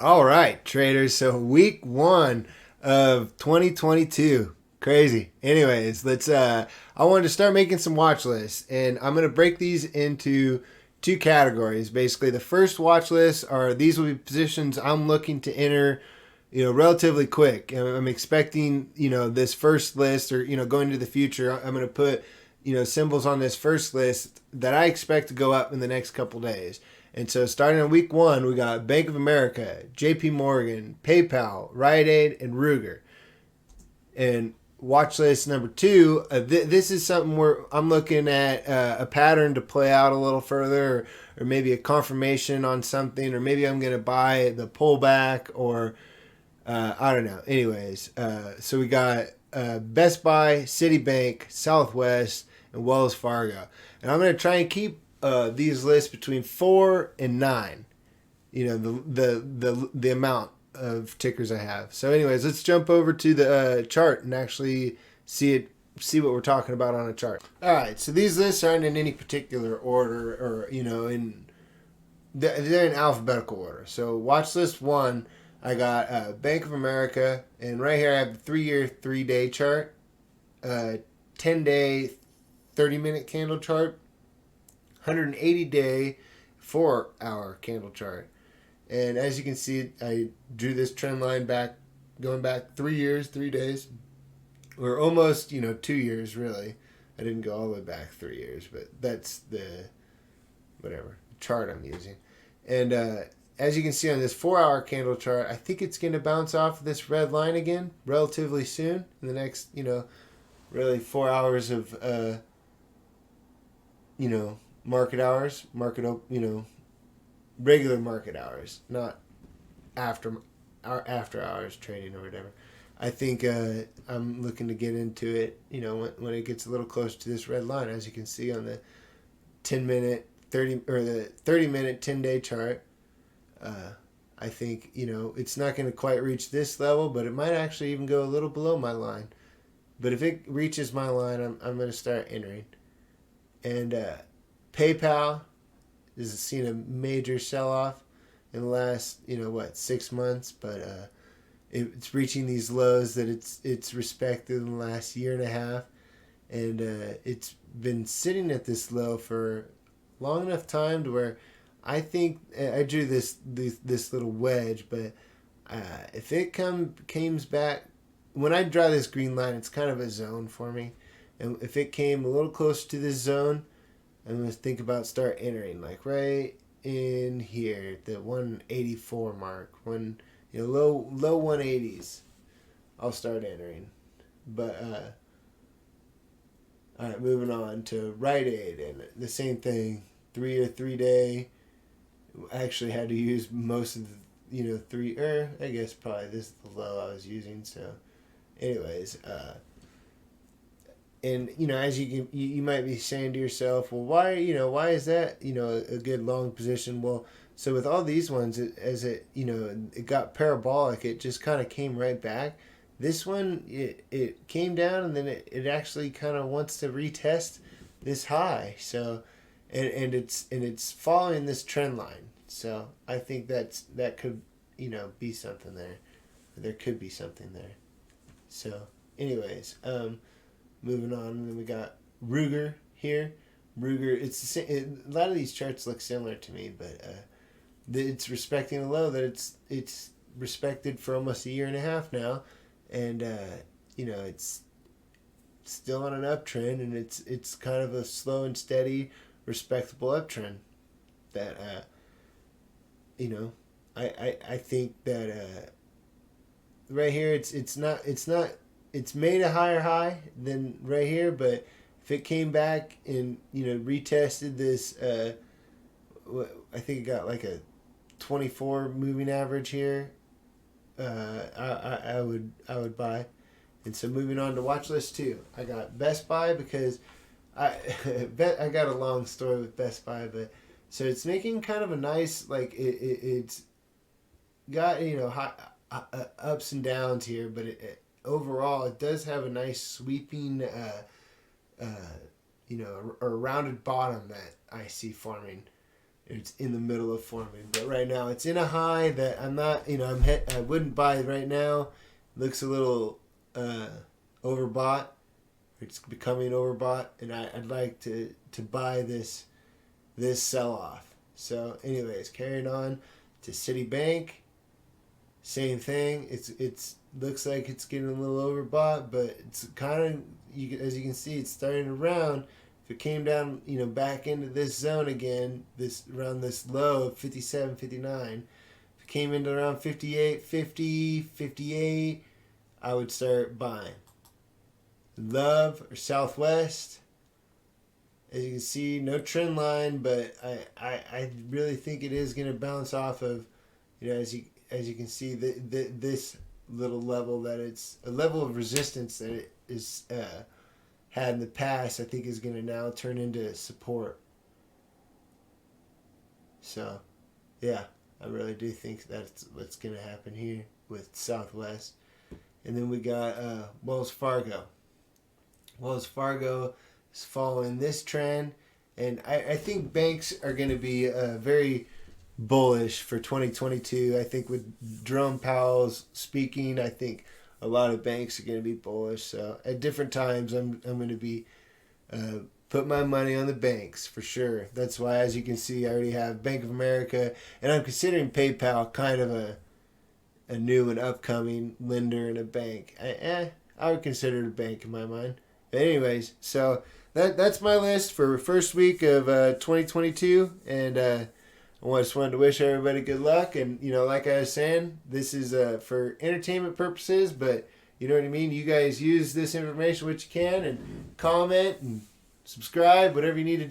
All right, traders. So week one of 2022. Crazy. Anyways, let's I wanted to start making some watch lists, and I'm going to break these into two categories. Basically, the first watch list are these will be positions I'm looking to enter, relatively quick. I'm expecting, this first list or, going to the future, I'm going to put, symbols on this first list that I expect to go up in the next couple days. And so starting on week one, we got Bank of America, JP Morgan, PayPal, Rite Aid, and Ruger. And watch list number two, this is something where I'm looking at a pattern to play out a little further, or maybe a confirmation on something, or maybe I'm going to buy the pullback, or I don't know. Anyways, so we got Best Buy, Citibank, Southwest, and Wells Fargo. And I'm going to try and keep these lists between 4 and 9. The amount of tickers I have. So, anyways, let's jump over to the chart and actually see what we're talking about on a chart. All right, so these lists aren't in any particular order, or they're in alphabetical order. So, watch list one, I got Bank of America, and right here I have the 3-year, 3-day chart, 10-day, 30-minute candle chart, 180-day, 4-hour candle chart. And as you can see, I drew this trend line going back 3 years, 3 days, or almost, 2 years, really. I didn't go all the way back 3 years, but that's the chart I'm using. And as you can see on this 4-hour candle chart, I think it's going to bounce off this red line again relatively soon in the next, really 4 hours of, market hours, regular market hours, not after hours trading or whatever. I think I'm looking to get into it, when it gets a little closer to this red line, as you can see on the 10-minute, 30-minute, 10-day chart. I think, it's not going to quite reach this level, but it might actually even go a little below my line. But if it reaches my line, I'm going to start entering. And PayPal has seen a major sell-off in the last 6 months, but it's reaching these lows that it's respected in the last year and a half, and it's been sitting at this low for long enough time to where I think I drew this little wedge, but if it comes back, when I draw this green line, it's kind of a zone for me, and if it came a little closer to this zone, I'm going to think about start entering, like right in here, the 184 mark, when low 180s, I'll start entering. But all right, moving on to Rite Aid, and the same thing, 3-day. I actually had to use most of the 3, or I guess probably this is the low I was using. So, anyways, and as you might be saying to yourself, well, why is that a good long position? Well, so with all these ones, it got parabolic, it just kind of came right back. This one, it came down, and then it actually kind of wants to retest this high. So, and it's following this trend line. So I think that could be something there. There could be something there. So, anyways, moving on, and then we got Ruger here. Ruger, it's the same. A lot of these charts look similar to me, but it's respecting a low that it's respected for almost a year and a half now, and it's still on an uptrend, and it's kind of a slow and steady, respectable uptrend. That I think that right here it's made a higher high than right here, but if it came back and retested this, I think it got like a 24 moving average here. I would buy. And so moving on to watch list 2, I got Best Buy, because I got a long story with Best Buy, but so it's making kind of a nice, like it's got high, ups and downs here, but overall it does have a nice sweeping a rounded bottom that I see forming, it's in the middle of forming. But right now it's in a high that I'm not, I wouldn't buy it right now. Looks a little overbought. It's becoming overbought, and I'd like to buy this sell off. So anyways, carrying on to Citibank. Same thing. It's looks like it's getting a little overbought, but it's kind of, as you can see, it's starting to round. If it came down, back into this zone again, around this low of 57, 59, if it came into around 58, 50, 58, I would start buying. Love or Southwest. As you can see, no trend line, but I really think it is going to bounce off of, as you can see, this little level, that it's a level of resistance that it is had in the past, I think is going to now turn into support. So, yeah, I really do think that's what's going to happen here with Southwest. And then we got Wells Fargo. Wells Fargo is following this trend, and I think banks are going to be very bullish for 2022. I think with Jerome Powell's speaking, I think a lot of banks are going to be bullish. So at different times, I'm going to be put my money on the banks for sure. That's why, as you can see, I already have Bank of America, and I'm considering PayPal kind of a new and upcoming lender in a bank. I would consider it a bank in my mind. But anyways, so that's my list for first week of 2022, and I just wanted to wish everybody good luck. And like I was saying, this is for entertainment purposes, but you know what I mean. You guys use this information what you can, and comment and subscribe, whatever you need to do.